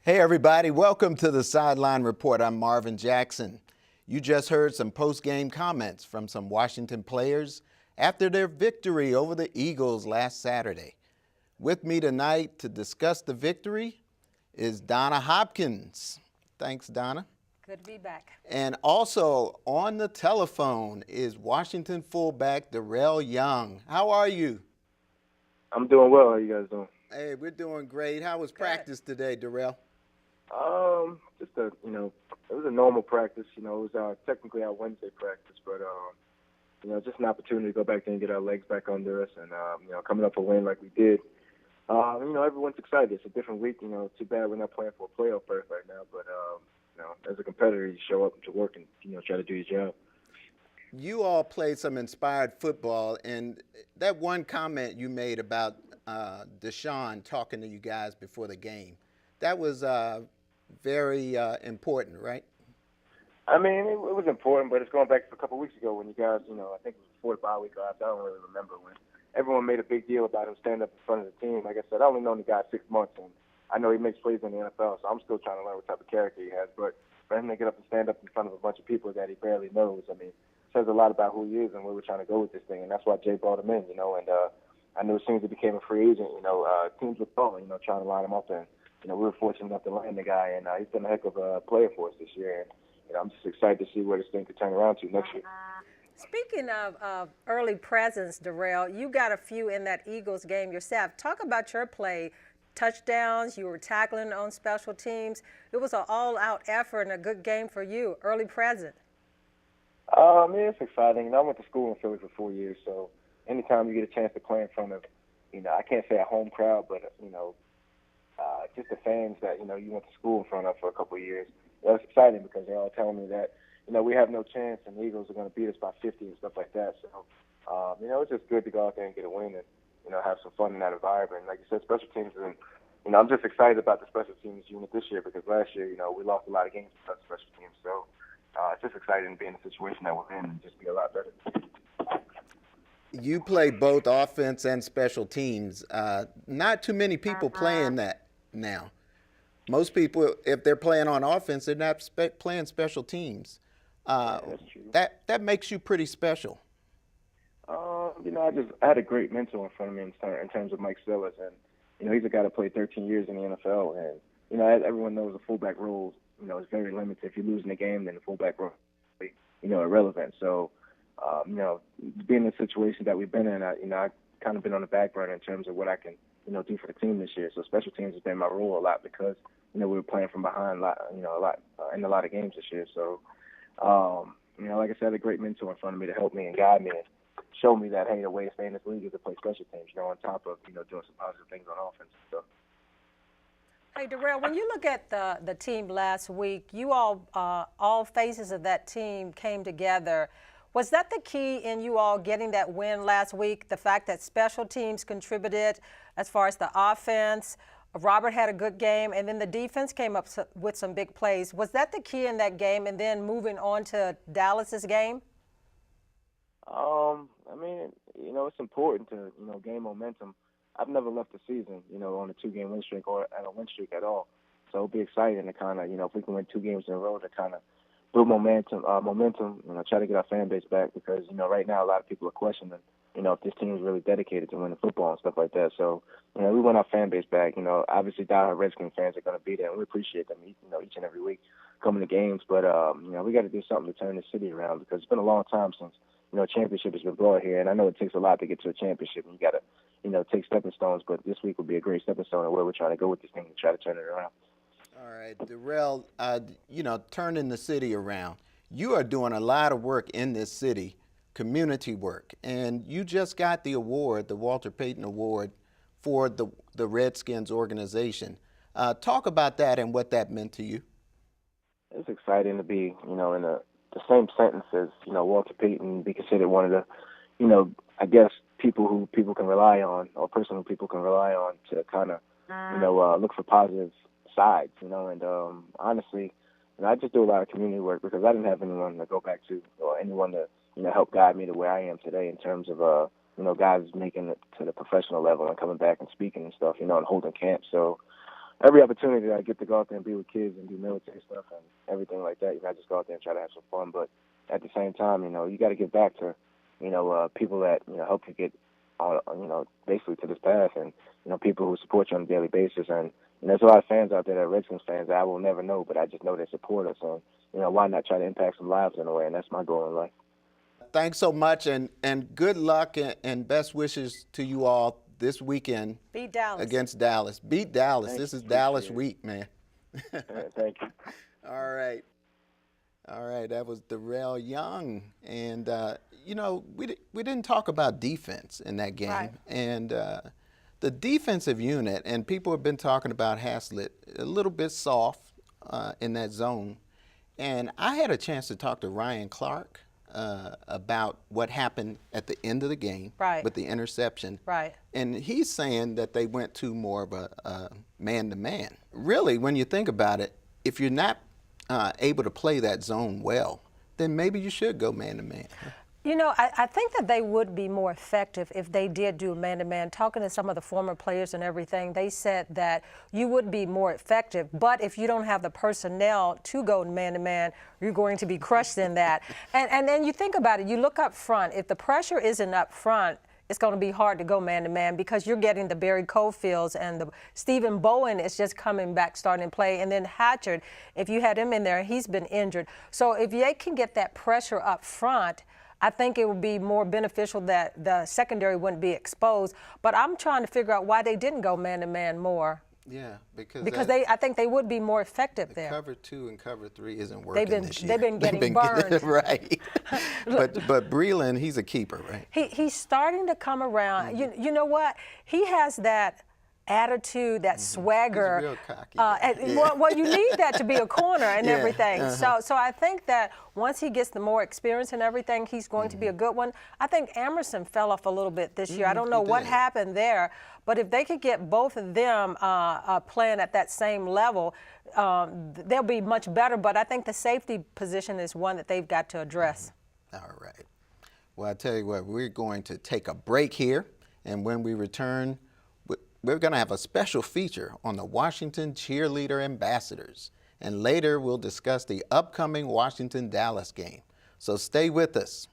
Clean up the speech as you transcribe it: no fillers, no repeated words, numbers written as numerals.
Hey everybody, welcome to the Sideline Report. I'm Marvin Jackson. You just heard some post-game comments from some Washington players after their victory over the Eagles last Saturday. With me tonight to discuss the victory is Donna Hopkins. Thanks, Donna. Good to be back. And also on the telephone is Washington fullback Darrel Young. How are you? I'm doing well. How you guys doing? Hey, we're doing great. How was practice today, Darrel? It was a normal practice. It was technically our Wednesday practice, but just an opportunity to go back there and get our legs back under us, and coming up a win like we did. Everyone's excited. It's a different week. Too bad we're not playing for a playoff berth right now, but as a competitor, you show up to work and try to do your job. You all played some inspired football, and that one comment you made about Deshaun talking to you guys before the game, that was very important, right? I mean, it was important, but it's going back to a couple of weeks ago when you guys, I think it was before the bye week or after, I don't really remember, when everyone made a big deal about him standing up in front of the team. Like I said, I only known the guy 6 months, and I know he makes plays in the NFL, so I'm still trying to learn what type of character he has. But for him to get up and stand up in front of a bunch of people that he barely knows, I mean, says a lot about who he is and where we're trying to go with this thing, and that's why Jay brought him in, and I knew as soon as he became a free agent, teams were calling, trying to line him up, and we were fortunate enough to land the guy, and he's been a heck of a player for us this year. And I'm just excited to see where this thing could turn around to next year. Speaking of early presence, Darrel, you got a few in that Eagles game yourself. Talk about your play. Touchdowns, you were tackling on special teams. It was an all-out effort and a good game for you, early present. It's exciting. I went to school in Philly for 4 years, so anytime you get a chance to play in front of, I can't say a home crowd, but, just the fans that, you went to school in front of for a couple of years. That was exciting because they're all telling me that, we have no chance and the Eagles are going to beat us by 50 and stuff like that. So, it's just good to go out there and get a win and, have some fun in that environment. Like you said, special teams, and, I'm just excited about the special teams unit this year because last year, we lost a lot of games without the special teams. So, it's just exciting to be in the situation that we're in and just be a lot better. You play both offense and special teams. Not too many people playing that now. Most people, if they're playing on offense, they're not playing special teams. That's true. That makes you pretty special. I had a great mentor in front of me in terms of Mike Sellers, and he's a guy that played 13 years in the NFL, and as everyone knows, the fullback role is very limited. If you're losing the game, then the fullback role is irrelevant. So being in the situation that we've been in, I've kind of been on the back burner in terms of what I can do for the team this year. So special teams has been my role a lot because we were playing from behind a lot in a lot of games this year. So like I said, I had a great mentor in front of me to help me and guide me and show me that, hey, the way to stay in this league is to play special teams, on top of doing some positive things on offense and stuff. Hey, Darrel, when you look at the team last week, you all phases of that team came together. Was that the key in you all getting that win last week, the fact that special teams contributed as far as the offense? Robert had a good game, and then the defense came up with some big plays. Was that the key in that game, and then moving on to Dallas's game? It's important to, gain momentum. I've never left the season, on a 2-game win streak or at a win streak at all. So it'll be exciting to kind of, if we can win 2 games in a row to kind of build momentum, try to get our fan base back because, right now a lot of people are questioning, if this team is really dedicated to winning football and stuff like that. So, we want our fan base back. Obviously diehard Redskins fans are going to be there, and we appreciate them, each and every week coming to games. But, we got to do something to turn the city around because it's been a long time since, a championship has been brought here. And I know it takes a lot to get to a championship, and you got to, take stepping stones. But this week will be a great stepping stone of where we're trying to go with this thing and try to turn it around. All right, Darrel, turning the city around. You are doing a lot of work in this city, community work, and you just got the award, the Walter Payton Award, for the Redskins organization. Talk about that and what that meant to you. It's exciting to be, in the same sentence as, Walter Payton, be considered one of the, I guess, people who people can rely on, or person who people can rely on to kind of, look for positive sides, and honestly, I just do a lot of community work because I didn't have anyone to go back to or anyone to, help guide me to where I am today in terms of, guys making it to the professional level and coming back and speaking and stuff, and holding camp. So, every opportunity that I get to go out there and be with kids and do military stuff and everything like that, I just go out there and try to have some fun. But at the same time, you got to get back to, people that, help you get, basically to this path and, people who support you on a daily basis. And, there's a lot of fans out there that are Redskins fans that I will never know, but I just know they support us. And, why not try to impact some lives in a way? And that's my goal in life. Thanks so much, and good luck and best wishes to you all this weekend. Beat Dallas. Against Dallas. Beat Dallas. Thank This you. is Dallas week, man. Thank you. All right. That was Darrel Young. And, we didn't talk about defense in that game. Right. And the defensive unit, and people have been talking about Haslett, a little bit soft in that zone. And I had a chance to talk to Ryan Clark about what happened at the end of the game with the interception. Right. And he's saying that they went to more of a man-to-man. Really, when you think about it, if you're not able to play that zone well, then maybe you should go man-to-man. I think that they would be more effective if they did do man-to-man. Talking to some of the former players and everything, they said that you would be more effective. But if you don't have the personnel to go man-to-man, you're going to be crushed in that. And then you think about it. You look up front. If the pressure isn't up front, it's going to be hard to go man-to-man because you're getting the Barry Cofields and the Stephen Bowen is just coming back starting to play. And then Hatchard, if you had him in there, he's been injured. So if they can get that pressure up front, I think it would be more beneficial that the secondary wouldn't be exposed. But I'm trying to figure out why they didn't go man-to-man more. Yeah, because I think they would be more effective there. Cover 2 and cover 3 isn't working this year. They've been getting burned. Right. but Breland, he's a keeper, right? He's starting to come around. You know what? He has that attitude, that swagger. He's real cocky. Well, you need that to be a corner and everything. So I think that once he gets the more experience and everything, he's going to be a good one. I think Emerson fell off a little bit this year. I don't know what happened there, but if they could get both of them playing at that same level, they'll be much better. But I think the safety position is one that they've got to address. All right. Well, I tell you what, we're going to take a break here, and when we return, we're going to have a special feature on the Washington Cheerleader Ambassadors. And later, we'll discuss the upcoming Washington-Dallas game. So stay with us.